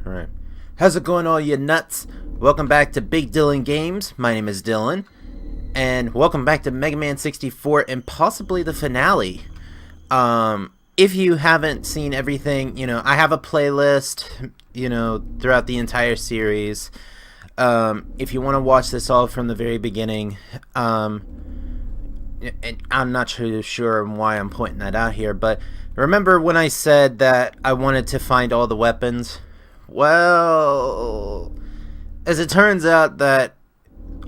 Alright. How's it going, all you nuts? Welcome back to Big Dylan Games. My name is Dylan. And welcome back to Mega Man 64 and possibly the finale. If you haven't seen everything, I have a playlist, throughout the entire series. If you want to watch this all from the very beginning, and I'm not sure why I'm pointing that out here, but remember when I said that I wanted to find all the weapons? Well, as it turns out that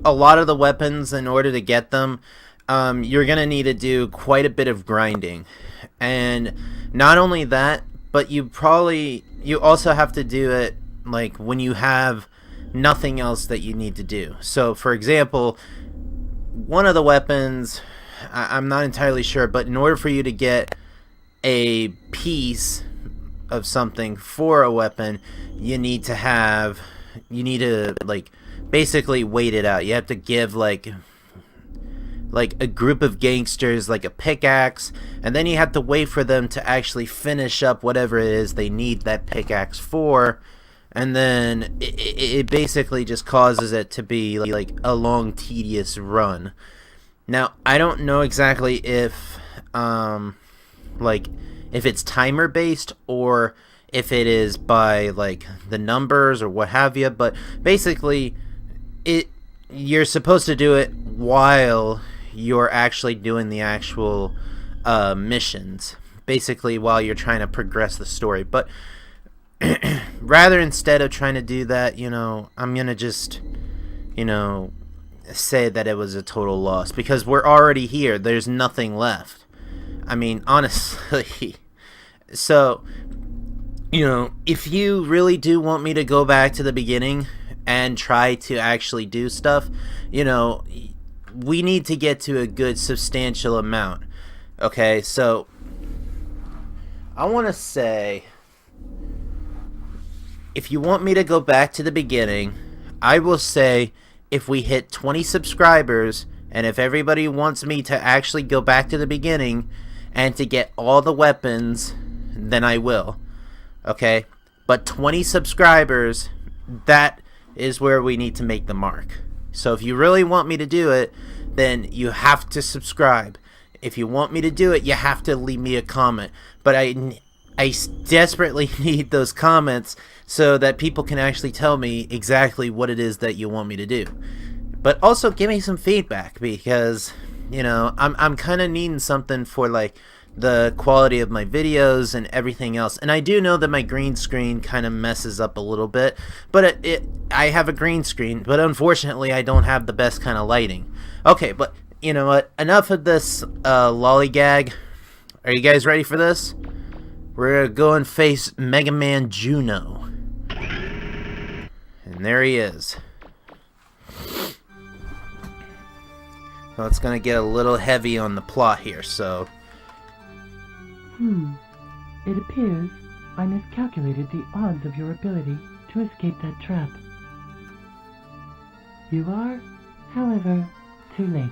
a lot of the weapons, in order to get them, you're going to need to do quite a bit of grinding. And not only that, but you also have to do it like when you have nothing else that you need to do. So, for example, one of the weapons, I'm not entirely sure, but in order for you to get a piece of something for a weapon, you need to basically wait it out. You have to give like a group of gangsters like a pickaxe, and then you have to wait for them to actually finish up whatever it is they need that pickaxe for, and then it basically just causes it to be like a long, tedious run. Now, I don't know exactly if if it's timer based or if it is by like the numbers or what have you, but basically you're supposed to do it while you're actually doing the actual missions, basically while you're trying to progress the story. But rather, instead of trying to do that, I'm gonna just say that it was a total loss, because we're already here. There's nothing left. I mean, honestly. So, if you really do want me to go back to the beginning and try to actually do stuff, we need to get to a good substantial amount. Okay, so I want to say, if you want me to go back to the beginning, I will say if we hit 20 subscribers, and if everybody wants me to actually go back to the beginning and to get all the weapons, then I will. Okay? But 20 subscribers, that is where we need to make the mark. So if you really want me to do it, then you have to subscribe. If you want me to do it, you have to leave me a comment. But I desperately need those comments so that people can actually tell me exactly what it is that you want me to do. But also give me some feedback, because I'm kind of needing something for like the quality of my videos and everything else. And I do know that my green screen kind of messes up a little bit, but I have a green screen, but unfortunately I don't have the best kind of lighting. Okay, but you know what? Enough of this lollygag. Are you guys ready for this? We're gonna go and face Mega Man Juno. And there he is. Well, it's gonna get a little heavy on the plot here, so... It appears I miscalculated the odds of your ability to escape that trap. You are, however, too late.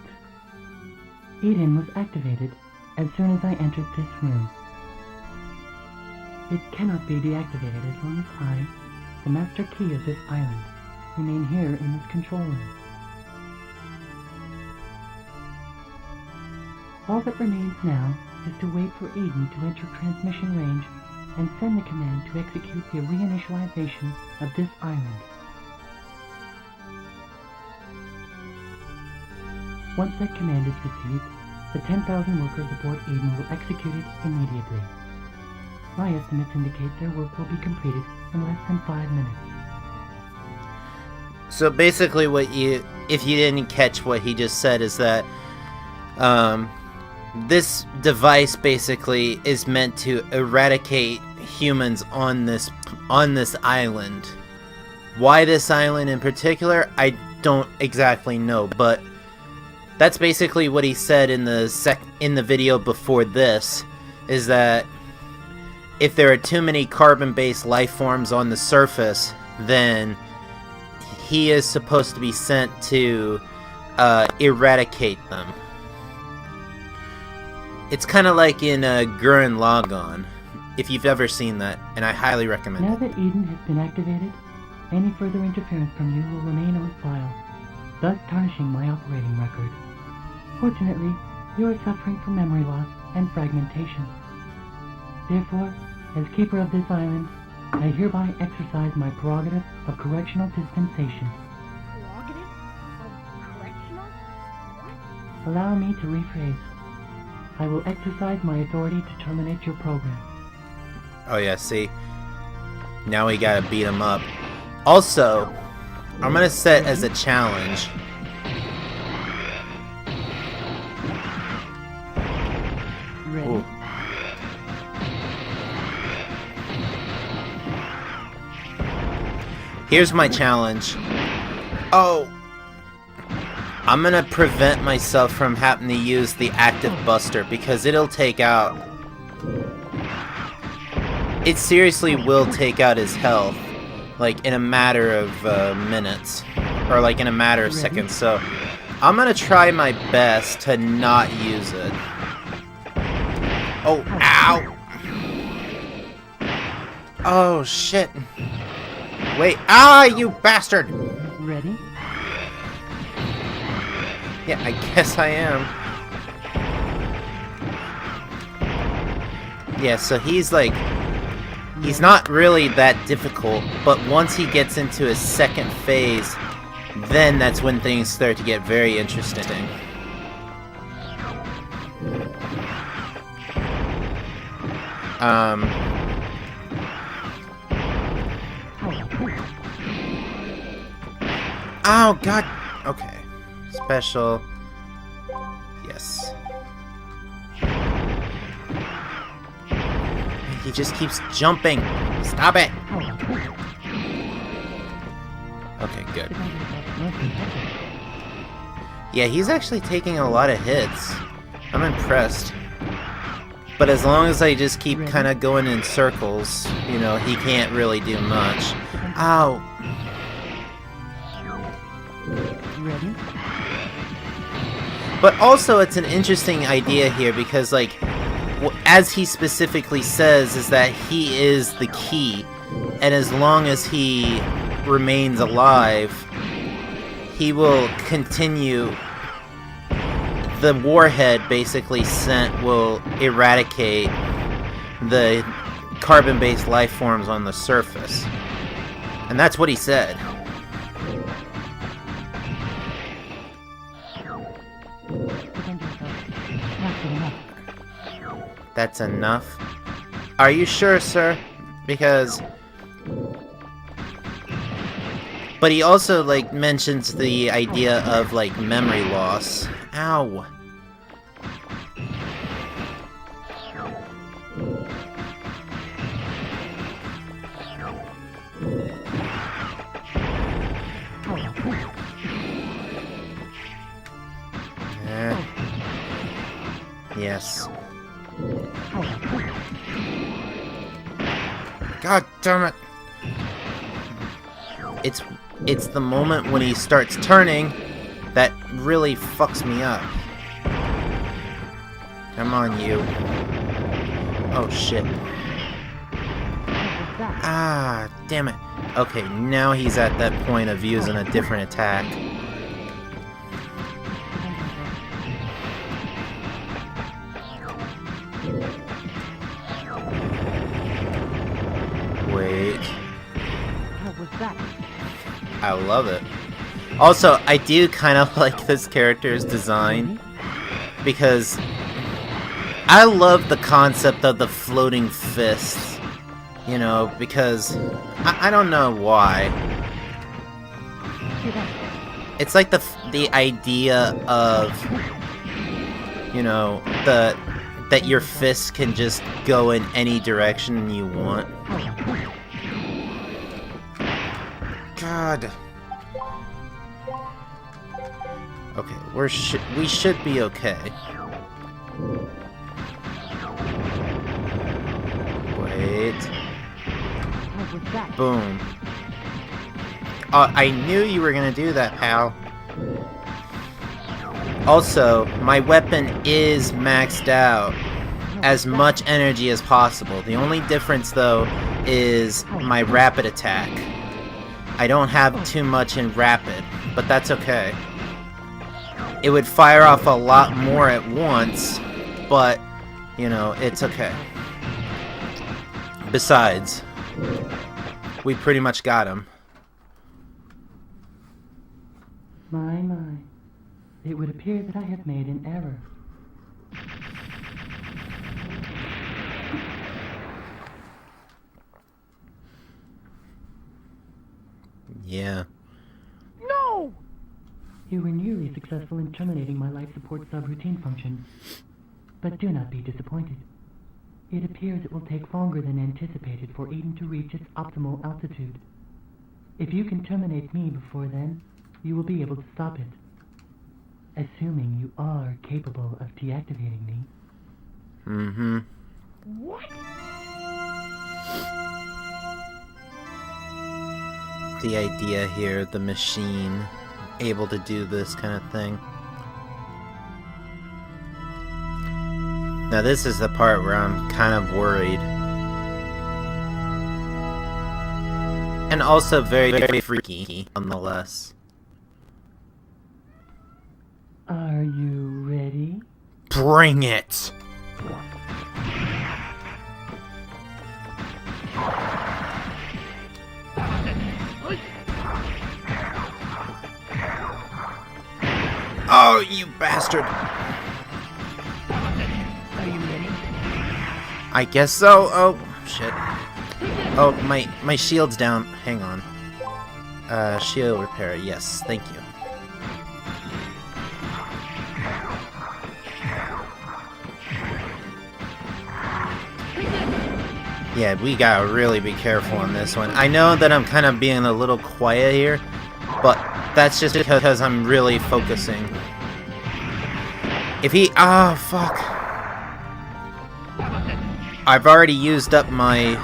Eden was activated as soon as I entered this room. It cannot be deactivated as long as I, the master key of this island, remain here in this control room. All that remains now is to wait for Eden to enter transmission range and send the command to execute the reinitialization of this island. Once that command is received, the 10,000 workers aboard Eden will execute it immediately. My estimates indicate their work will be completed in less than 5 minutes. So basically if you didn't catch what he just said, is that this device basically is meant to eradicate humans on this island. Why this island in particular, I don't exactly know, but that's basically what he said in the video before this, is that if there are too many carbon-based life forms on the surface, then he is supposed to be sent to eradicate them. It's kind of like in Gurren Lagann. if you've ever seen that, and I highly recommend Now it. that Eden has been activated, any further interference from you will remain on file, thus tarnishing my operating record. Fortunately, you are suffering from memory loss and fragmentation. Therefore, as keeper of this island, I hereby exercise my prerogative of correctional dispensation. Prerogative of correctional? What? Allow me to rephrase. I will exercise my authority to terminate your program. Oh yeah, see? Now we gotta beat him up. Also, I'm gonna set as a challenge. Ready? Ooh. Here's my challenge. Oh! I'm gonna prevent myself from having to use the active buster because it'll take out... It seriously will take out his health, like in a matter of minutes, or like in a matter of seconds, so I'm gonna try my best to not use it. Oh, ow! Oh, shit. Wait, you bastard! Ready? Yeah, I guess I am. Yeah, so he's like... He's not really that difficult, but once he gets into his second phase, then that's when things start to get very interesting. Oh, God. Okay. Special. Yes. He just keeps jumping. Stop it. Okay, good. Yeah, he's actually taking a lot of hits. I'm impressed. But as long as I just keep kind of going in circles, you know, he can't really do much. Ow. Ready? But also, it's an interesting idea here because, like, as he specifically says, is that he is the key, and as long as he remains alive, he will continue. The warhead basically sent will eradicate the carbon-based life forms on the surface. And that's what he said. That's enough? Are you sure, sir? Because... But he also, like, mentions the idea of, like, memory loss. Ow. Yes. God damn it! It's the moment when he starts turning that really fucks me up. Come on, you. Oh, shit. Ah, damn it. Okay, now he's at that point of using a different attack. Wait. I love it. Also, I do kind of like this character's design because I love the concept of the floating fists, you know, because I don't know why. It's like the idea of, you know, that your fists can just go in any direction you want. God. Okay, we should be okay. Wait. Boom. I knew you were gonna do that, pal. Also, my weapon is maxed out. as much energy as possible. The only difference, though, is my rapid attack. I don't have too much in rapid, but that's okay. It would fire off a lot more at once, but, you know, it's okay. Besides, we pretty much got him. My. It would appear that I have made an error. Yeah. No! You were nearly successful in terminating my life support subroutine function. But do not be disappointed. It appears it will take longer than anticipated for Eden to reach its optimal altitude. If you can terminate me before then, you will be able to stop it. Assuming you are capable of deactivating me. Mm-hmm. What? The idea here, the machine able to do this kind of thing. Now this is the part where I'm kind of worried. And also very, very freaky, nonetheless. Are you ready? Bring it! Oh, you bastard! Are you ready? I guess so. Oh, shit. Oh, my shield's down. Hang on. Shield repair. Yes, thank you. Yeah, we gotta really be careful on this one. I know that I'm kind of being a little quiet here, but that's just because I'm really focusing. If he... Oh, fuck. I've already used up my,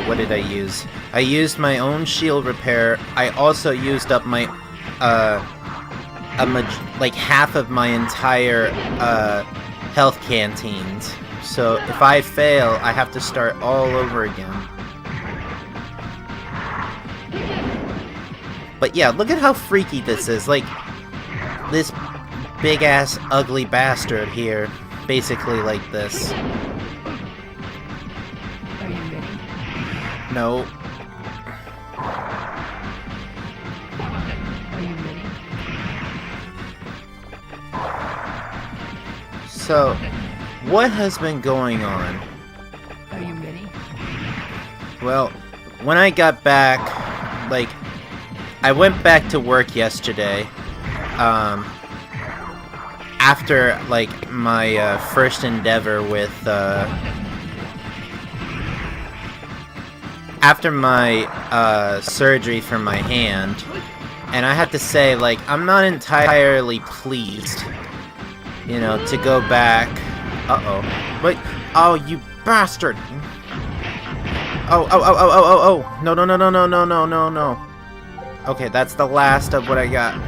what did I use? I used my own shield repair. I also used up my, like half of my entire, health canteens. So if I fail, I have to start all over again. But yeah, look at how freaky this is. Like, this big-ass ugly bastard here, basically like this. Are you ready? No. Are you ready? So, what has been going on? Are you ready? Well, when I got back, like, I went back to work yesterday, after, like, my, first endeavor with, after my, surgery for my hand, and I have to say, like, I'm not entirely pleased, you know, to go back. Uh-oh. Wait. Oh, you bastard! Oh. No. Okay, that's the last of what I got.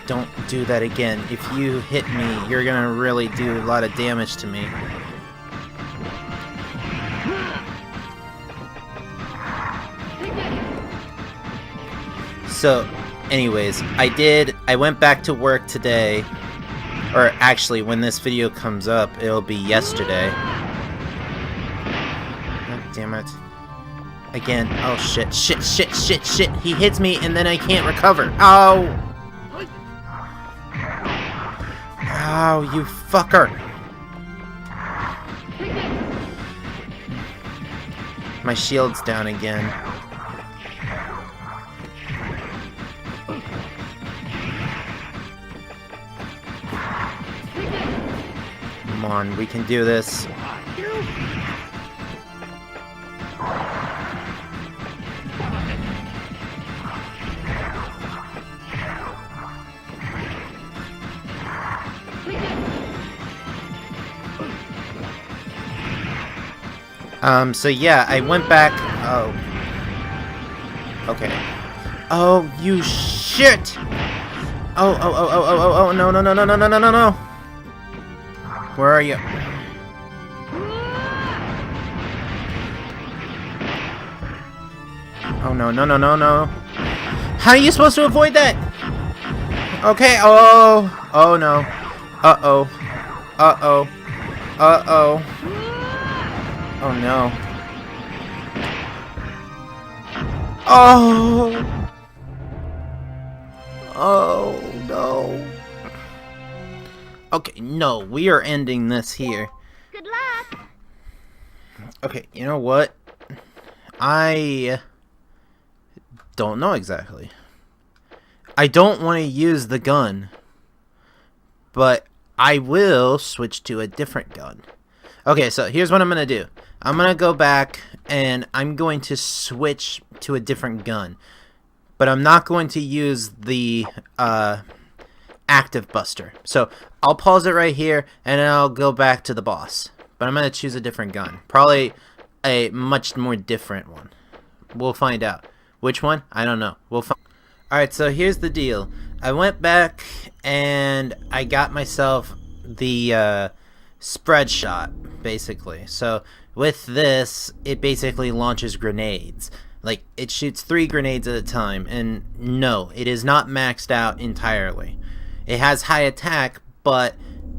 Don't do that again. If you hit me, you're gonna really do a lot of damage to me. So, anyways, I went back to work today. Or actually, when this video comes up, it'll be yesterday. God damn it. Again. Oh, shit. He hits me and then I can't recover. Ow! Ow, you fucker! My shield's down again. Come on, we can do this. So yeah, I went back. Oh. Okay. Oh, you shit! Oh, no, no, no, no, no, no, no, no, no! Where are you? Oh, no, no, no, no, no. How are you supposed to avoid that? Okay, oh! Oh, no. Uh-oh. Uh-oh. Uh-oh. Oh, no. Oh! Oh, no. Okay, no, we are ending this here. Good luck. Okay, you know what? I don't know exactly. I don't want to use the gun, but I will switch to a different gun. Okay, so here's what I'm going to do. I'm going to go back and I'm going to switch to a different gun. But I'm not going to use the active buster. So I'll pause it right here and then I'll go back to the boss. But I'm going to choose a different gun. Probably a much more different one. We'll find out. Which one? I don't know. We'll find. Alright, so here's the deal. I went back and I got myself the spread shot, basically. So with this, it basically launches grenades. Like, it shoots 3 grenades at a time, and no, it is not maxed out entirely. It has high attack, but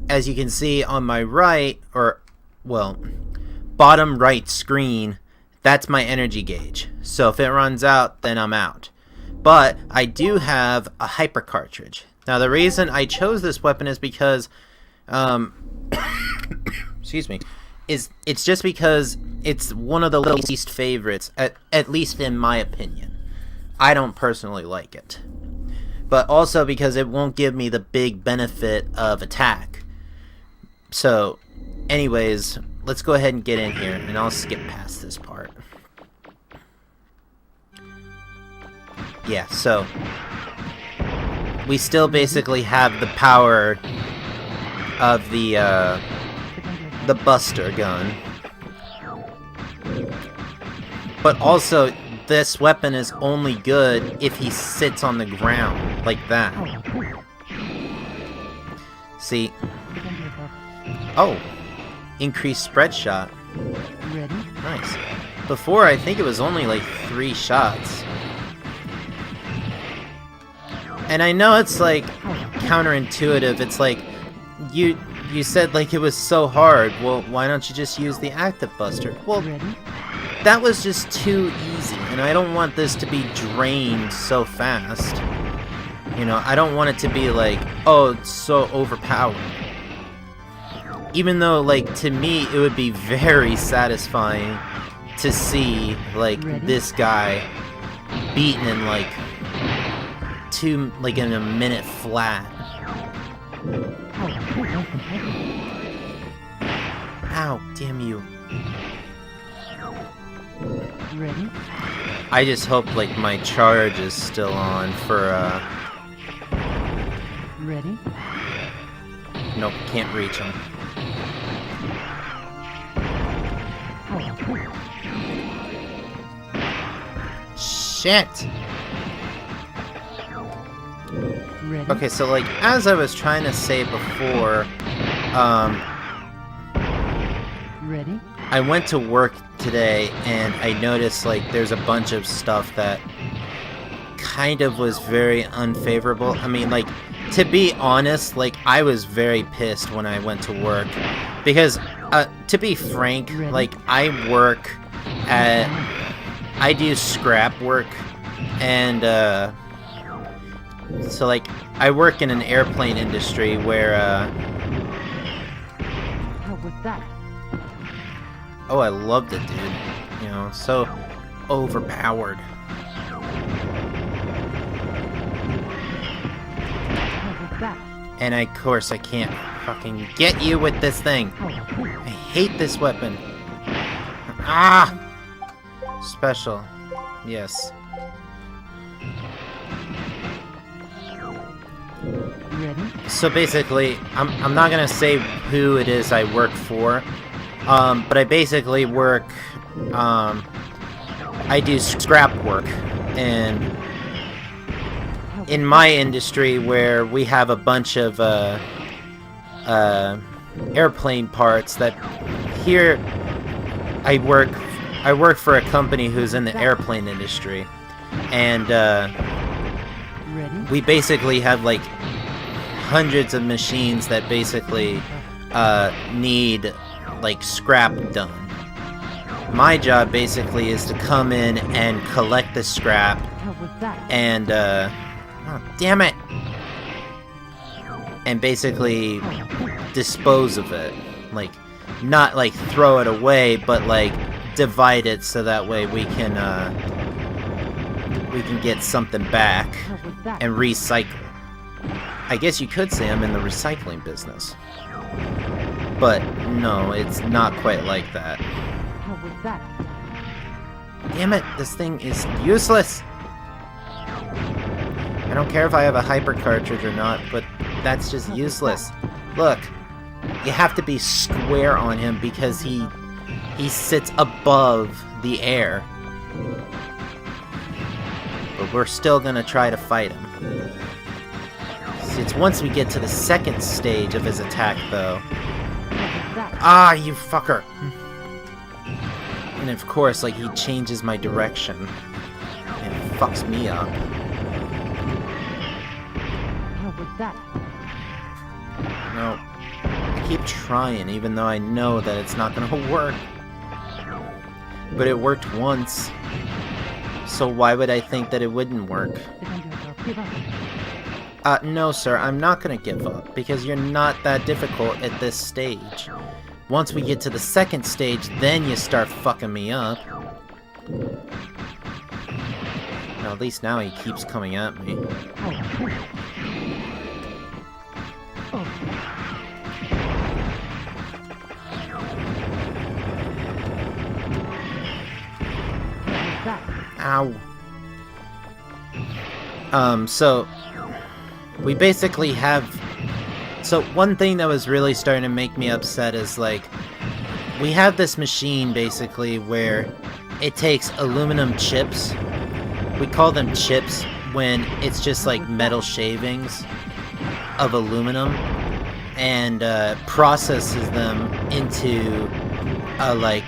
as you can see on my right, or, well, bottom right screen, that's my energy gauge. So if it runs out, then I'm out. But I do have a hyper cartridge. Now, the reason I chose this weapon is because, excuse me, it's just because it's one of the least favorites, at least in my opinion. I don't personally like it. But also because it won't give me the big benefit of attack. So, anyways, let's go ahead and get in here, and I'll skip past this part. Yeah, so we still basically have the power of the Buster gun. But also, this weapon is only good if he sits on the ground, like that. See? Oh! Increased spread shot. Ready? Nice. Before, I think it was only like 3 shots. And I know it's like counterintuitive. It's like, you said like it was so hard. Well, why don't you just use the active buster? Well, Ready? that was just too easy, and I don't want this to be drained so fast. You know, I don't want it to be like, oh, it's so overpowered. Even though, like, to me, it would be very satisfying to see, like, this guy beaten in, like, in a minute flat. Ow, damn you. Ready? I just hope, like, my charge is still on for, Ready? Nope, can't reach him. Shit! Ready? Okay, so, like, as I was trying to say before, Ready? I went to work today, and I noticed, like, there's a bunch of stuff that kind of was very unfavorable. I mean, like, to be honest, like, I was very pissed when I went to work. Because, to be frank, like, I do scrap work, and, so, like, I work in an airplane industry where, How was that? oh, I loved it, dude. You know, so overpowered. How was that? And of course I can't fucking get you with this thing. I hate this weapon. Ah! Special. Yes. Ready? So basically, I'm not gonna say who it is I work for, But I basically work, I do scrap work, and in my industry where we have a bunch of, airplane parts that here I work for a company who's in the airplane industry, and, Ready? we basically have like hundreds of machines that basically need like scrap done. My job basically is to come in and collect the scrap How was that? and oh, damn it, and basically dispose of it, like not like throw it away, but like divide it so that way we can get something back How was that? and recycle. I guess you could say I'm in the recycling business. But no, it's not quite like that. How was that? Damn it, this thing is useless! I don't care if I have a hyper cartridge or not, but that's just useless. Look, you have to be square on him because he sits above the air. But we're still gonna try to fight him. It's once we get to the second stage of his attack, though. How was that? Ah, you fucker! And of course, like, he changes my direction. And fucks me up. How was that? No. I keep trying, even though I know that it's not gonna work. But it worked once. So why would I think that it wouldn't work? Defend yourself. Give up. No, sir, I'm not gonna give up, because you're not that difficult at this stage. Once we get to the second stage, then you start fucking me up. Well, at least now he keeps coming at me. Oh. How was that? Ow. So we basically have... So one thing that was really starting to make me upset is, like, we have this machine, basically, where it takes aluminum chips. We call them chips when it's just, like, metal shavings of aluminum, and processes them into, like,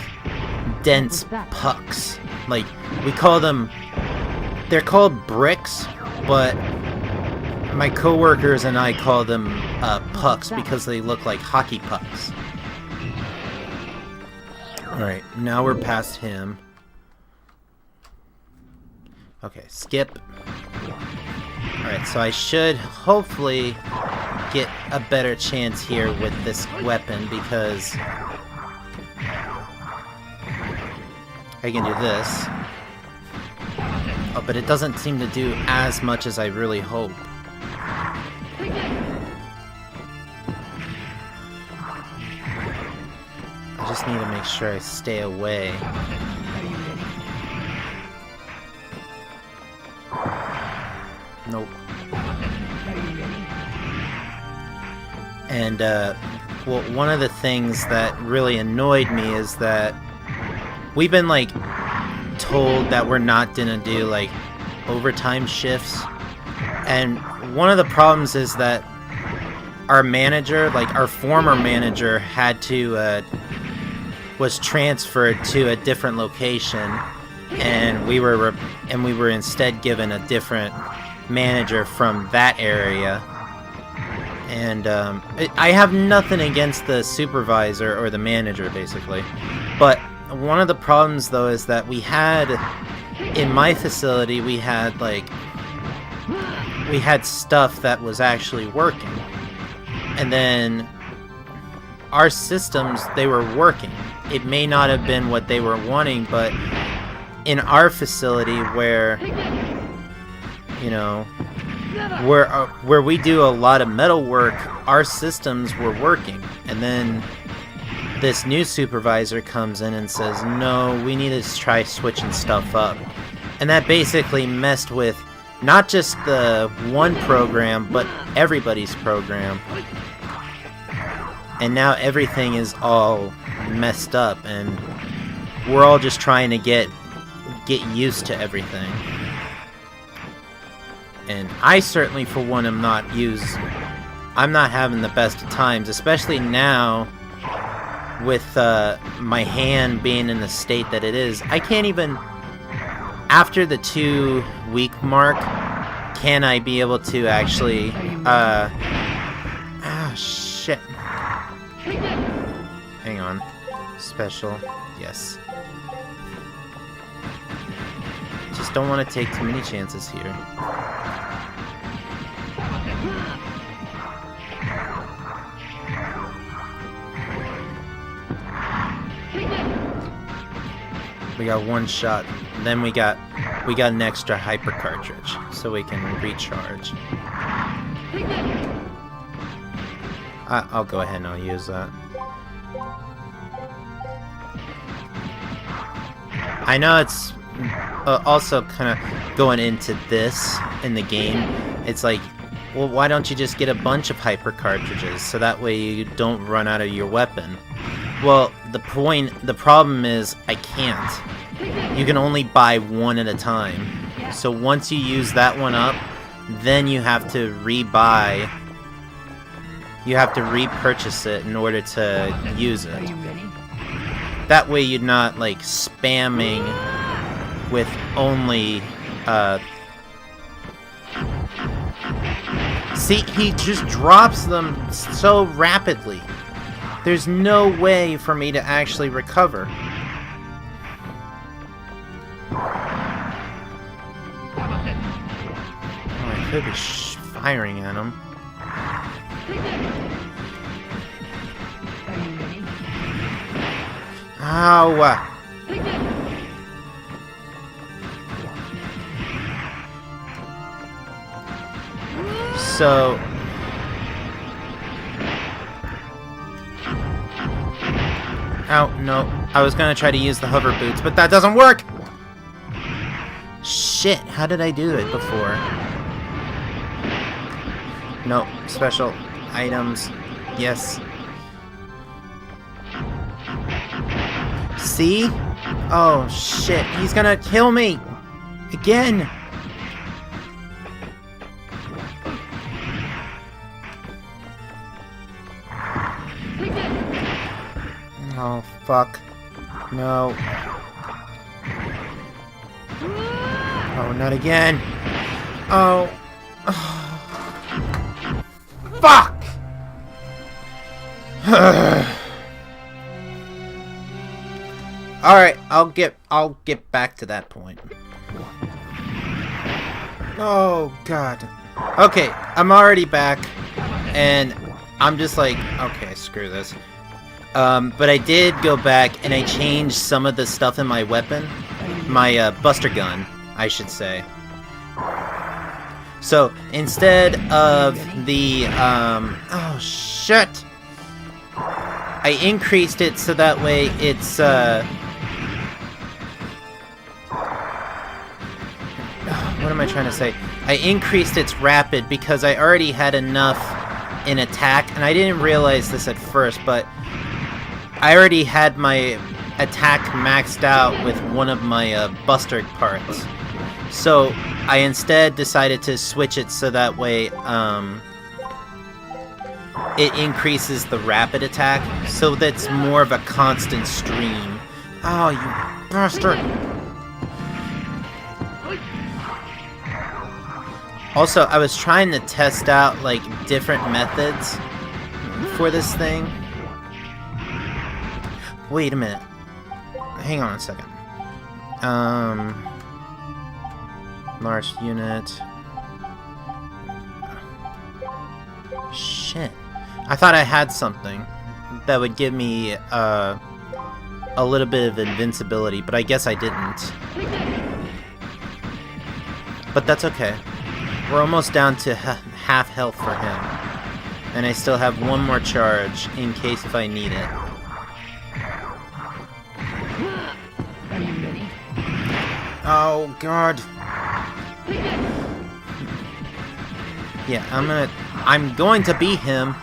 dense pucks. Like, we call them... They're called bricks, but my coworkers and I call them pucks because they look like hockey pucks. Alright, now we're past him. Okay, skip. Alright, so I should hopefully get a better chance here with this weapon because I can do this. Oh, but it doesn't seem to do as much as I really hope. I just need to make sure I stay away. Are you ready? Nope. Are you ready? And, well, one of the things that really annoyed me is that we've been, like, told that we're not gonna do, like, overtime shifts. And one of the problems is that our manager, like, our former manager had to, was transferred to a different location, and we were instead given a different manager from that area. And I have nothing against the supervisor or the manager, basically, but one of the problems though is that we had in my facility we had stuff that was actually working, and then our systems, they were working. It may not have been what they were wanting, but in our facility where, you know, where we do a lot of metal work, our systems were working. And then this new supervisor comes in and says, no, we need to try switching stuff up. And that basically messed with not just the one program, but everybody's program. And now everything is all messed up, and we're all just trying to get used to everything. And I certainly, for one, I'm not having the best of times, especially now with my hand being in the state that it is. I can't even, after the 2-week mark, can I be able to actually, shit. Hang on. Special, yes. Just don't want to take too many chances here. We got one shot. Then we got an extra hyper cartridge, so we can recharge. I'll go ahead and I'll use that. I know it's also kind of going into this in the game. It's like, well, why don't you just get a bunch of hyper cartridges so that way you don't run out of your weapon? Well, the problem is I can't. You can only buy one at a time. So once you use that one up, then you have to rebuy. You have to repurchase it in order to use it. Are you ready? That way you're not, like, spamming with only, See, he just drops them so rapidly. There's no way for me to actually recover. Oh, I could be firing at him. Are you ready? Ow! So... Ow, no. I was gonna try to use the hover boots, but that doesn't work! Shit, how did I do it before? No, special items. Yes. See? Oh, shit. He's gonna kill me! Again! Oh, fuck. No. Oh, not again. Oh. Fuck! Alright, I'll get back to that point. Oh, God. Okay, I'm already back, and I'm just like, okay, screw this. But I did go back and I changed some of the stuff in my weapon. My, buster gun, I should say. So, instead of the, oh, shit! I increased it so that way it's, what am I trying to say? I increased its rapid because I already had enough in attack, and I didn't realize this at first, but I already had my attack maxed out with one of my buster parts. So I instead decided to switch it so that way it increases the rapid attack, so that's more of a constant stream. Oh, you bastard! Also, I was trying to test out, like, different methods for this thing. Wait a minute. Hang on a second. Large unit. Shit. I thought I had something that would give me, a little bit of invincibility, but I guess I didn't. But that's okay. We're almost down to half health for him. And I still have one more charge in case if I need it. Are you ready? Oh, God. Yeah, I'm going to beat him.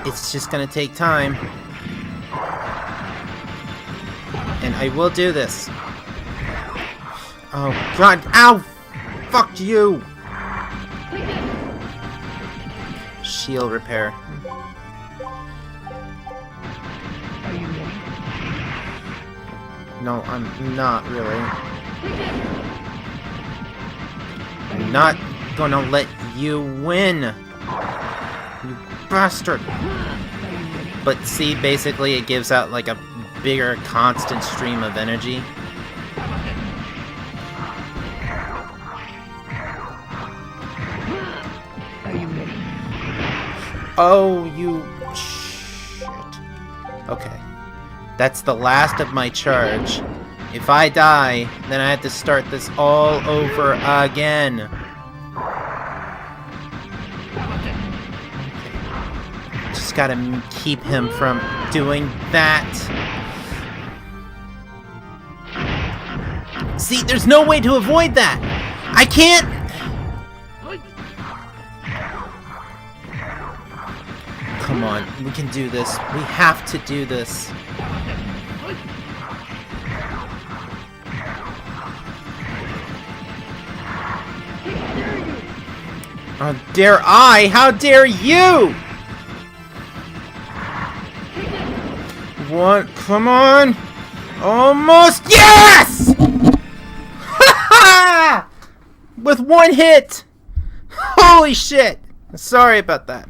It's just gonna take time. And I will do this. Oh god, ow! Fuck you! Shield repair. Are you ready? No, I'm not really. I'm not gonna let you win! You bastard! But see, basically it gives out like a bigger constant stream of energy. Are you ready? Oh, you shit. Okay. That's the last of my charge. If I die, then I have to start this all over again. Just gotta keep him from doing that. See, there's no way to avoid that! I can't! Come on, we can do this. We have to do this. How dare I? How dare you? What? Come on! Almost! Yes! With one hit! Holy shit! Sorry about that.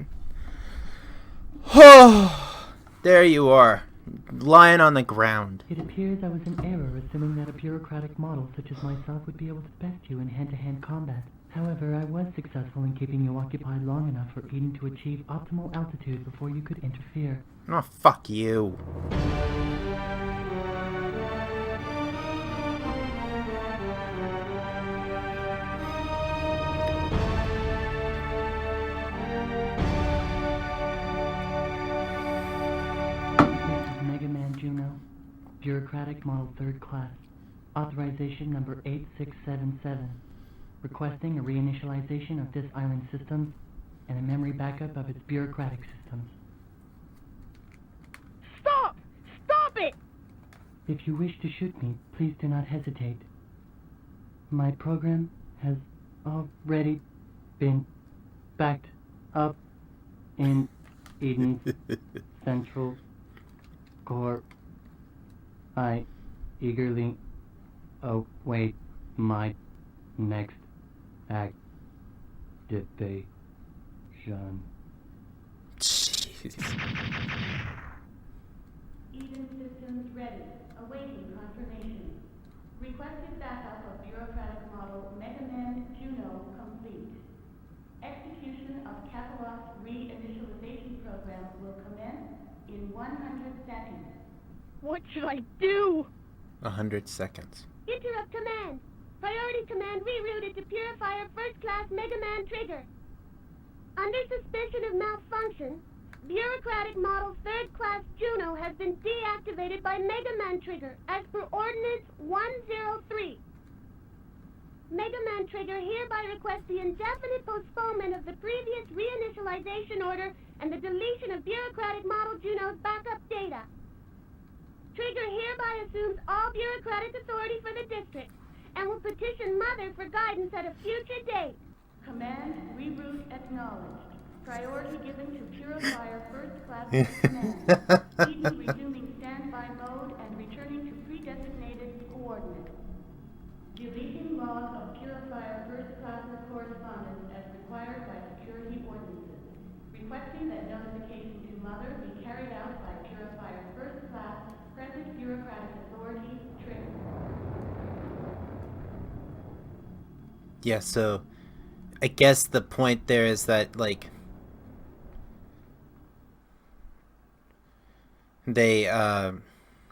Oh, there you are, lying on the ground. It appears I was in error assuming that a bureaucratic model such as myself would be able to best you in hand-to-hand combat. However, I was successful in keeping you occupied long enough for Eden to achieve optimal altitude before you could interfere. Oh, fuck you. This is Mega Man Juno, Bureaucratic Model 3rd Class, Authorization number 8677, requesting a reinitialization of this island system and a memory backup of its bureaucratic systems. Stop! Stop it! If you wish to shoot me, please do not hesitate. My program has already been backed up in Eden Central Core. I eagerly await my next activation. Jeez. Eden systems ready, awaiting confirmation. Requested backup of bureaucratic model Mega Man Juno complete. Execution of Catalog's reinitialization program will commence in 100 seconds. What should I do? 100 seconds. Interrupt command. Priority command rerouted to Purifier First Class Mega Man Trigger. Under suspicion of malfunction, Bureaucratic Model 3rd Class Juno has been deactivated by Mega Man Trigger as per Ordinance 103. Mega Man Trigger hereby requests the indefinite postponement of the previous reinitialization order and the deletion of Bureaucratic Model Juno's backup data. Trigger hereby assumes all bureaucratic authority for the district and will petition Mother for guidance at a future date. Command reroute acknowledged. Priority given to Purifier First Class Command. Eden resuming standby mode and returning to pre-designated coordinates. Deleting log of Purifier First Class's correspondence as required by security ordinances. Requesting that notification to Mother be carried out by Purifier First Class, present bureaucratic authority, Trigger. Yeah, so I guess the point there is that, like, they,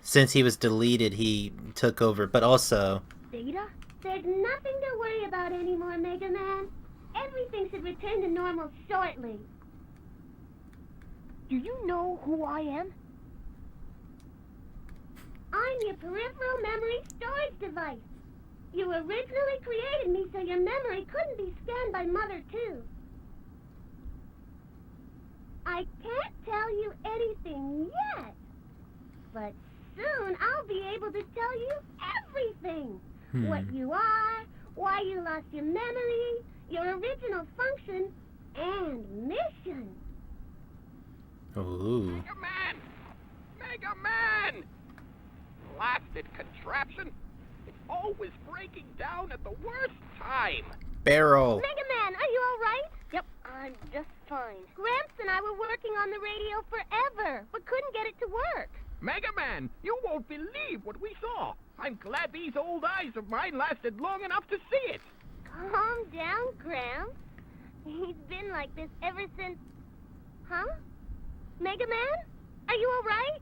since he was deleted, he took over, but also... Data? There's nothing to worry about anymore, Mega Man. Everything should return to normal shortly. Do you know who I am? I'm your peripheral memory storage device. You originally created me so your memory couldn't be scanned by Mother, too. I can't tell everything yet. But soon I'll be able to tell you everything. What you are, why you lost your memory, your original function, and mission. Ooh. Mega Man! Mega Man! Blasted contraption. It's always breaking down at the worst time. Barrel. Mega Man, are you all right? Yep, I'm just fine. Gramps and I were working on the radio forever, but couldn't get it to work. Mega Man, you won't believe what we saw. I'm glad these old eyes of mine lasted long enough to see it. Calm down, Gramps. He's been like this ever since... Huh? Mega Man? Are you all right?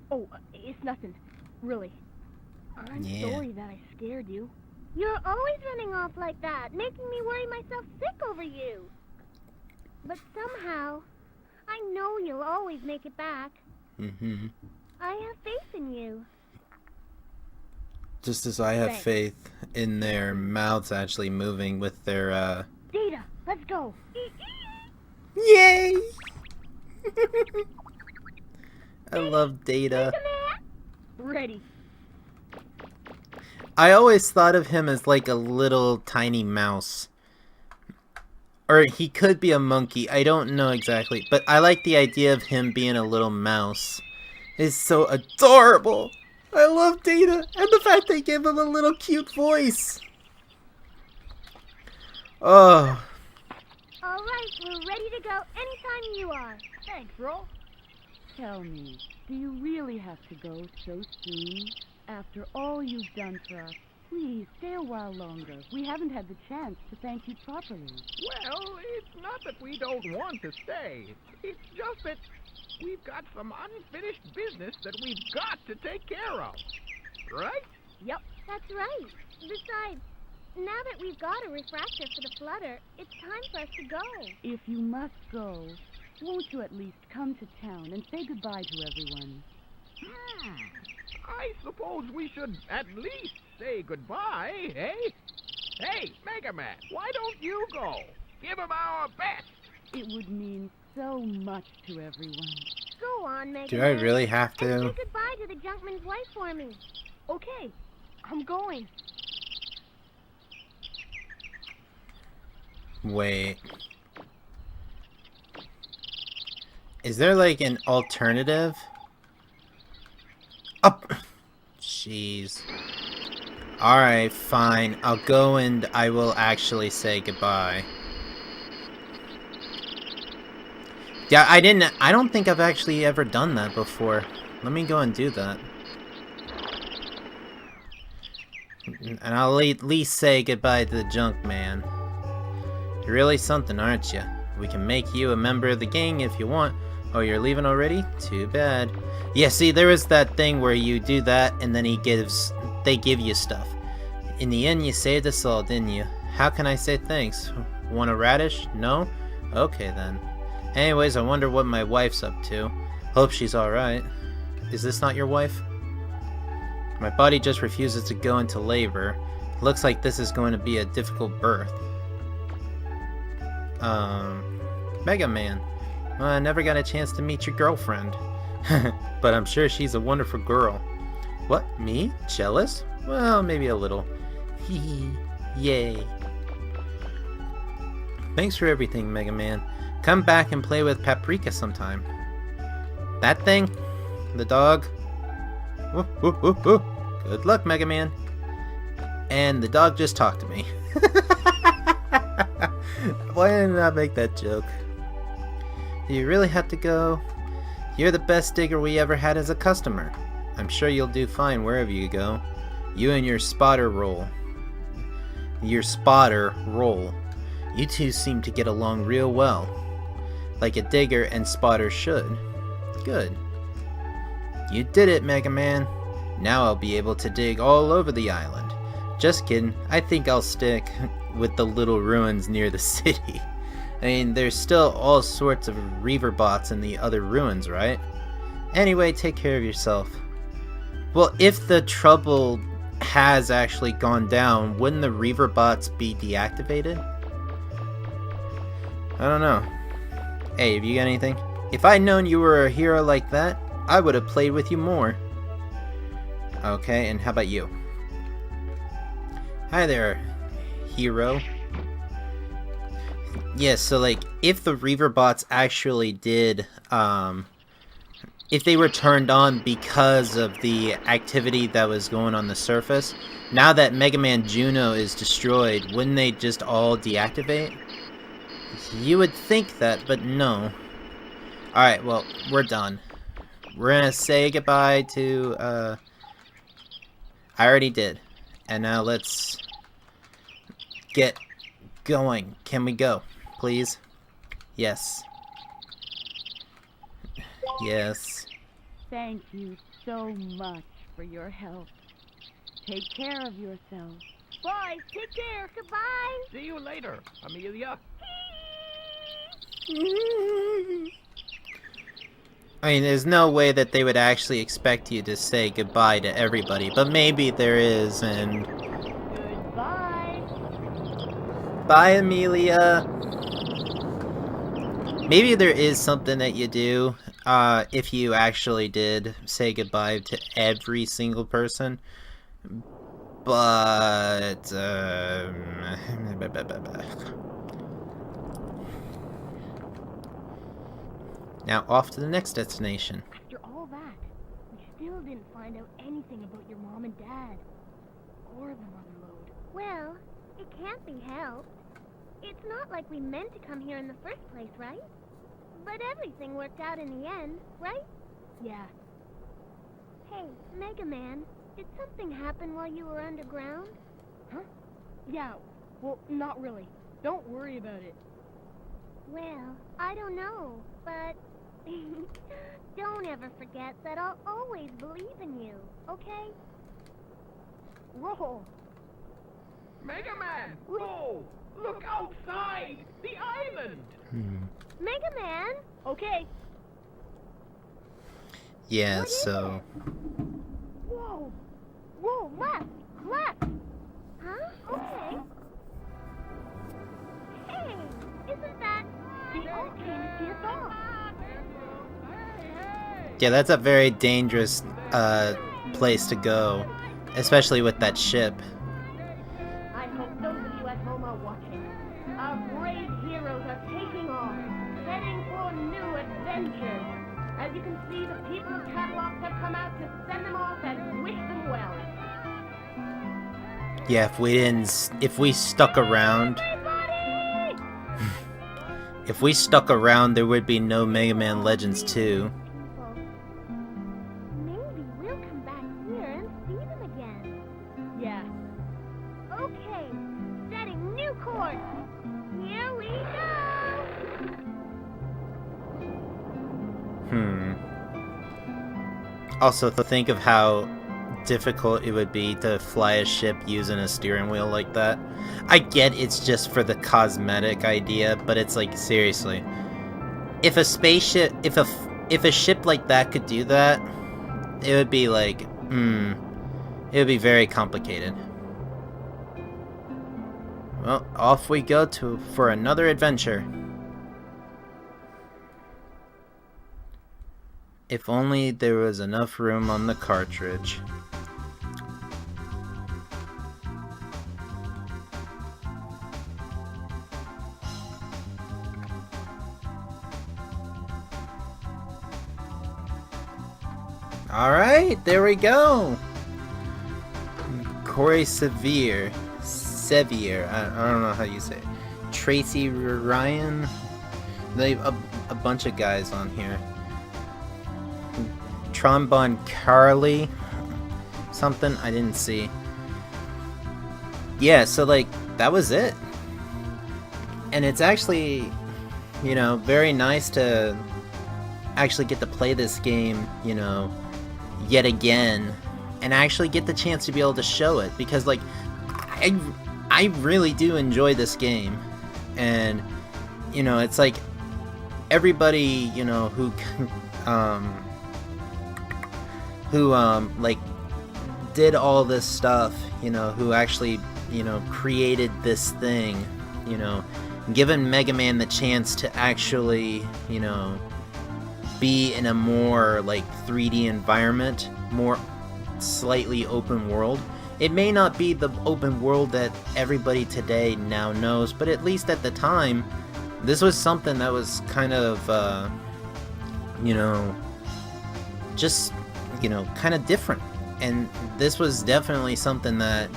Oh, it's nothing. Really. I'm Yeah. sorry that I scared you. You're always running off like that, making me worry myself sick over you. But somehow, I know you'll always make it back. Mm-hmm. I have faith in you. Just as I have Thanks. faith in their mouths actually moving with their, Data, let's go. Yay! I love Data. Mega Man? Ready. I always thought of him as like a little tiny mouse. Or he could be a monkey, I don't know exactly. But I like the idea of him being a little mouse. It's so adorable! I love Data! And the fact they give him a little cute voice! Oh, All right, we're ready to go anytime you are. Thanks, Ro. Tell me, do you really have to go so soon? After all you've done for us, please stay a while longer. We haven't had the chance to thank you properly. Well, it's not that we don't want to stay. It's just that we've got some unfinished business that we've got to take care of. Right? Yep. That's right. Besides, now that we've got a refractor for the flutter, it's time for us to go. If you must go, won't you at least come to town and say goodbye to everyone? I suppose we should at least say goodbye, eh? Hey, Mega Man, why don't you go? Give him our best. It would mean so much to everyone. Go on, Mega do I Man. really have And to? say goodbye to the Junkman's wife for me. Okay, I'm going. Wait. Is there like an alternative? Up. Jeez. Alright, fine. I'll go and I will actually say goodbye. Yeah, I don't think I've actually ever done that before. Let me go and do that. And I'll at least say goodbye to the junk man. You're really something, aren't you? We can make you a member of the gang if you want. Oh, you're leaving already? Too bad. Yeah, see, there is that thing where you do that and then they give you stuff. In the end, you saved us all, didn't you? How can I say thanks? Want a radish? No? Okay then. Anyways, I wonder what my wife's up to. Hope she's alright. Is this not your wife? My body just refuses to go into labor. Looks like this is going to be a difficult birth. Mega Man. Well, I never got a chance to meet your girlfriend. But I'm sure she's a wonderful girl. What? Me? Jealous? Well, maybe a little. Hee. Yay. Thanks for everything, Mega Man. Come back and play with Paprika sometime. That thing? The dog? Woo, woo, woo, woo. Good luck, Mega Man. And the dog just talked to me. Why didn't I make that joke? Do you really have to go? You're the best digger we ever had as a customer. I'm sure you'll do fine wherever you go. You and your spotter role. You two seem to get along real well. Like a digger and spotter should. Good. You did it, Mega Man. Now I'll be able to dig all over the island. Just kidding. I think I'll stick with the little ruins near the city. I mean, there's still all sorts of Reaver bots in the other ruins, right? Anyway, take care of yourself. Well, if the trouble has actually gone down, wouldn't the Reaver bots be deactivated? I don't know. Hey, have you got anything? If I'd known you were a hero like that, I would have played with you more. Okay, and how about you? Hi there, hero. Yeah, so like, if the Reaver bots actually did, if they were turned on because of the activity that was going on the surface, now that Mega Man Juno is destroyed, wouldn't they just all deactivate? You would think that, but no. Alright, well, we're done. We're gonna say goodbye to, I already did. And now let's get going. Can we go, please? Yes. Yes. Thank you so much for your help. Take care of yourself. Bye. Take care. Goodbye. See you later, Amelia. I mean, there's no way that they would actually expect you to say goodbye to everybody, but maybe there is, and... Goodbye. Bye, Amelia! Maybe there is something that you do, if you actually did say goodbye to every single person, but, Now off to the next destination. After all that, we still didn't find out anything about your mom and dad. Or the mother lode. Well, it can't be helped. It's not like we meant to come here in the first place, right? But everything worked out in the end, right? Yeah. Hey, Mega Man, did something happen while you were underground? Huh? Yeah, well, not really. Don't worry about it. Well, I don't know, but don't ever forget that I'll always believe in you, okay? Roll! Mega Man, roll! Look outside! The island! Mega Man! Okay. Yeah, What is so... Whoa! Whoa, left! Left! Huh? Okay. Hey! Isn't that... They all came to see us off. Yeah, that's a very dangerous, place to go. Especially with that ship. I hope those of you at home are watching. Our brave heroes are taking off, heading for new adventures. As you can see, the people of Catalogs have come out to send them off and wish them well. Yeah, if we stuck around... If we stuck around, there would be no Mega Man Legends 2. Maybe we'll come back here and see them again. Yeah. Okay, setting new course. Here we go! Also, to think of how difficult it would be to fly a ship using a steering wheel like that. I get it's just for the cosmetic idea, but it's like, seriously. If a spaceship, if a ship like that could do that, it would be like, it would be very complicated. Well, off we go for another adventure. If only there was enough room on the cartridge. Alright, there we go! Corey Sevier, I don't know how you say it. Tracy Ryan? They have a bunch of guys on here. Trombone Carly? Something I didn't see. Yeah, so like, that was it. And it's actually, you know, very nice to actually get to play this game, you know, yet again, and actually get the chance to be able to show it, because like I really do enjoy this game, and you know, it's like everybody, you know, who like did all this stuff, you know, who actually, you know, created this thing, you know, given Mega Man the chance to actually, you know, be in a more like 3D environment, more slightly open world. It may not be the open world that everybody today now knows, but at least at the time, this was something that was kind of, you know, just, you know, kind of different. And this was definitely something that,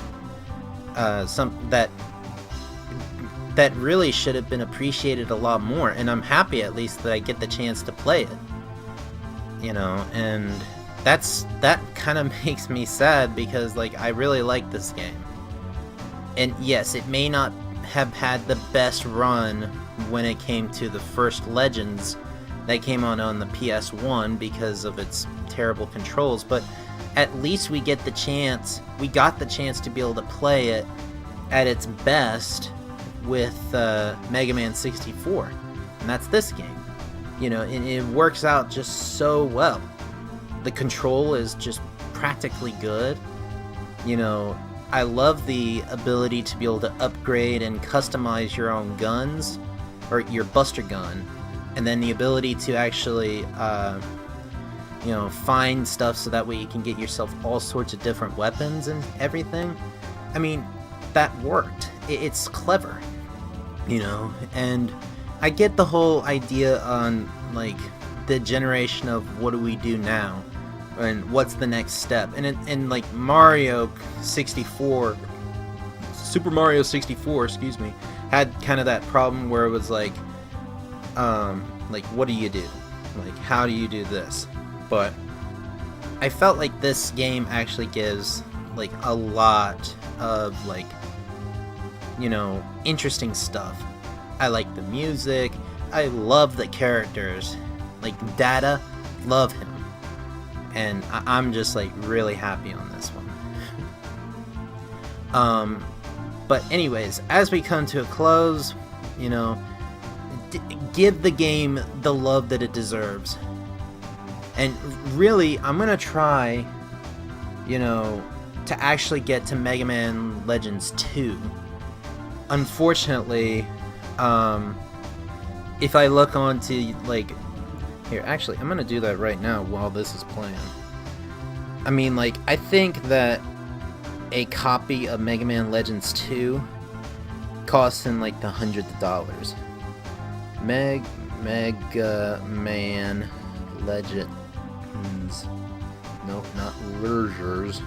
that really should have been appreciated a lot more. And I'm happy at least that I get the chance to play it, you know, and that kind of makes me sad because, like, I really like this game. And yes, it may not have had the best run when it came to the first Legends that came on the PS1 because of its terrible controls, but at least we got the chance to be able to play it at its best with Mega Man 64, and that's this game. You know, and it works out just so well. The control is just practically good. You know, I love the ability to be able to upgrade and customize your own guns, or your Buster Gun, and then the ability to actually, you know, find stuff so that way you can get yourself all sorts of different weapons and everything. I mean, that worked. It's clever, you know, and I get the whole idea on, like, the generation of what do we do now, and what's the next step, and like Mario 64, Super Mario 64, excuse me, had kind of that problem where it was like what do you do? Like, how do you do this? But I felt like this game actually gives, like, a lot of, like, you know, interesting stuff. I like the music. I love the characters. Like, Data, love him. And I'm just, like, really happy on this one. But anyways, as we come to a close, you know, give the game the love that it deserves. And really, I'm gonna try, you know, to actually get to Mega Man Legends 2. Unfortunately, if I look onto, like, here, actually, I'm gonna do that right now while this is playing. I mean, like, I think that a copy of Mega Man Legends 2 costs in, like, the hundreds of dollars. Mega Man Legends. Nope, not Lurgers.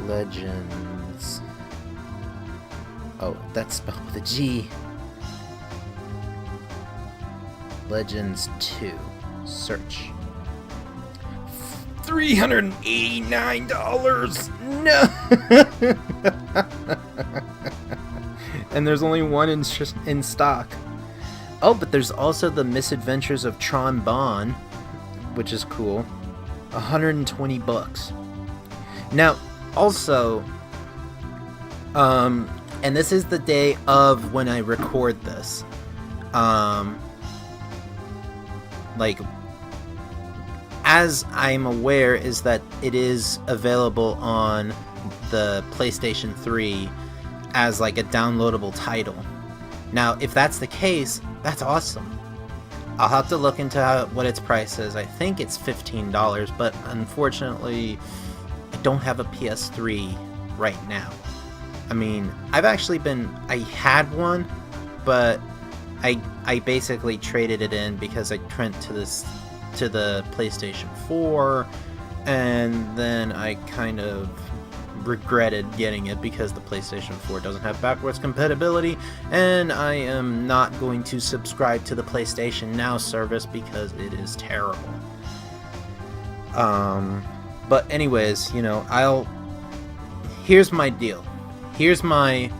Legends. Oh, that's spelled with a G. Legends 2. Search. $389! No! And there's only one in stock. Oh, but there's also the Misadventures of Tron Bonne, which is cool. $120. Now, also, and this is the day of when I record this. Like, as I'm aware, is that it is available on the PlayStation 3 as, like, a downloadable title. Now, if that's the case, that's awesome. I'll have to look into what its price is. I think it's $15, but unfortunately, I don't have a PS3 right now. I mean, I had one, but I basically traded it in because I went to the PlayStation 4, and then I kind of regretted getting it because the PlayStation 4 doesn't have backwards compatibility, and I am not going to subscribe to the PlayStation Now service because it is terrible. But anyways, you know, here's my deal. Here is my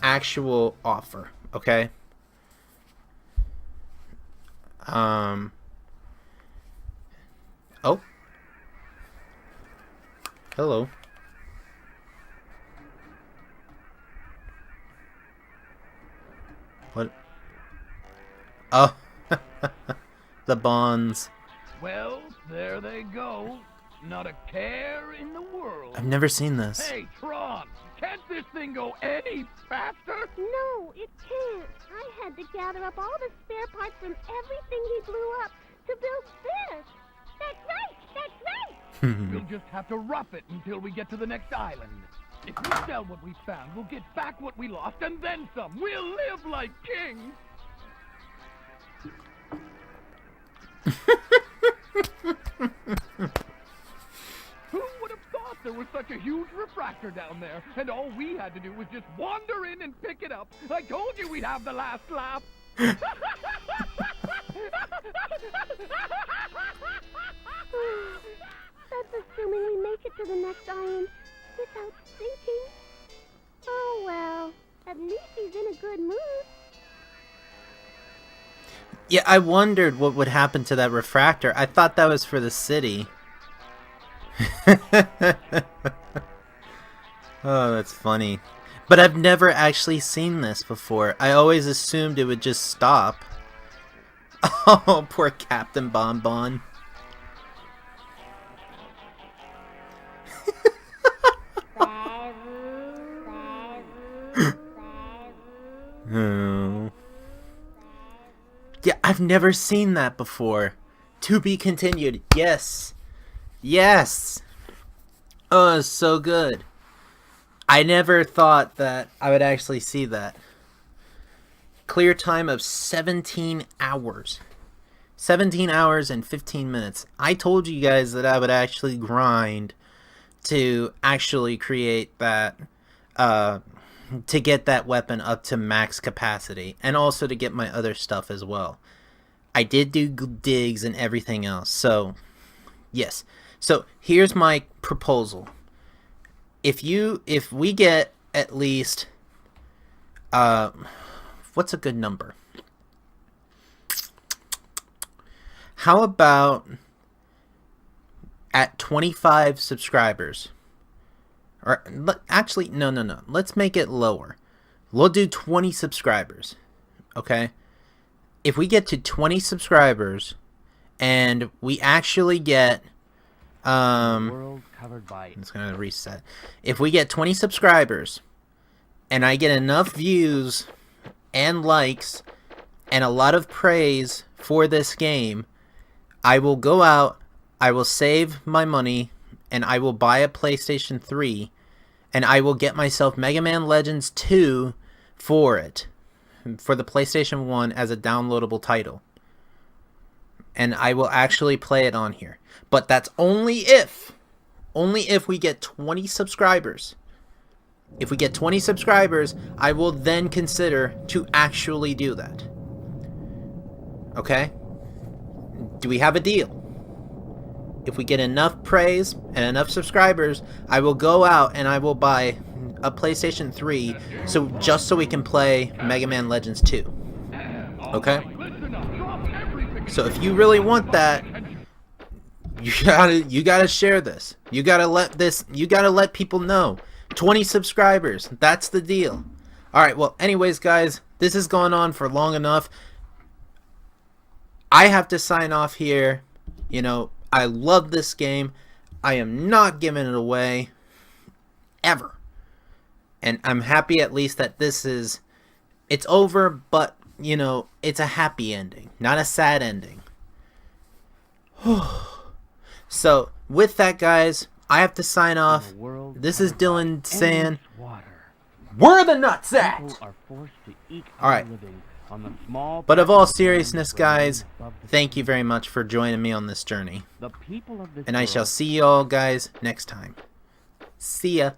actual offer, okay? Oh. Hello. What? Oh. The bonds. Well, there they go. Not a care in the world. I've never seen this. Hey, Tron, can't this thing go any faster? No, it can't. I had to gather up all the spare parts from everything he blew up to build this. That's right! That's right! We'll just have to rough it until we get to the next island. If we sell what we found, we'll get back what we lost and then some. We'll live like kings. Who would have thought there was such a huge refractor down there, and all we had to do was just wander in and pick it up? I told you we'd have the last laugh. That's assuming we make it to the next island without sinking. Oh well, at least he's in a good mood. Yeah, I wondered what would happen to that refractor. I thought that was for the city. Oh, that's funny. But I've never actually seen this before. I always assumed it would just stop. Oh, poor Captain Bonbon. Oh. Yeah, I've never seen that before. To be continued. Yes. Yes. Oh, it's so good. I never thought that I would actually see that. Clear time of 17 hours. 17 hours and 15 minutes. I told you guys that I would actually grind to actually create that, to get that weapon up to max capacity, and also to get my other stuff as well. I did do digs and everything else, so yes. So here's my proposal. If we get at least, what's a good number? How about at 25 subscribers? Or actually, no. Let's make it lower. We'll do 20 subscribers. Okay? If we get to 20 subscribers and we actually get World covered by it's gonna reset. If we get 20 subscribers and I get enough views and likes and a lot of praise for this game, I will go out, I will save my money, and I will buy a PlayStation 3, and I will get myself Mega Man Legends 2 for it, for the PlayStation 1 as a downloadable title. And I will actually play it on here. But that's only if we get 20 subscribers. If we get 20 subscribers, I will then consider to actually do that. Okay? Do we have a deal? If we get enough praise and enough subscribers, I will go out and I will buy a PlayStation 3 just so we can play Mega Man Legends 2. Okay? So if you really want that, you gotta share this. You gotta let people know. 20 subscribers. That's the deal. Alright, well, anyways, guys, this has gone on for long enough. I have to sign off here. You know, I love this game. I am not giving it away. Ever. And I'm happy at least that it's over, but, you know, it's a happy ending, not a sad ending. So, with that, guys, I have to sign off. This is Dylan saying, we're the Nutsat! Alright. But of all seriousness, guys, thank you very much for joining me on this journey. And I shall see you all, guys, next time. See ya.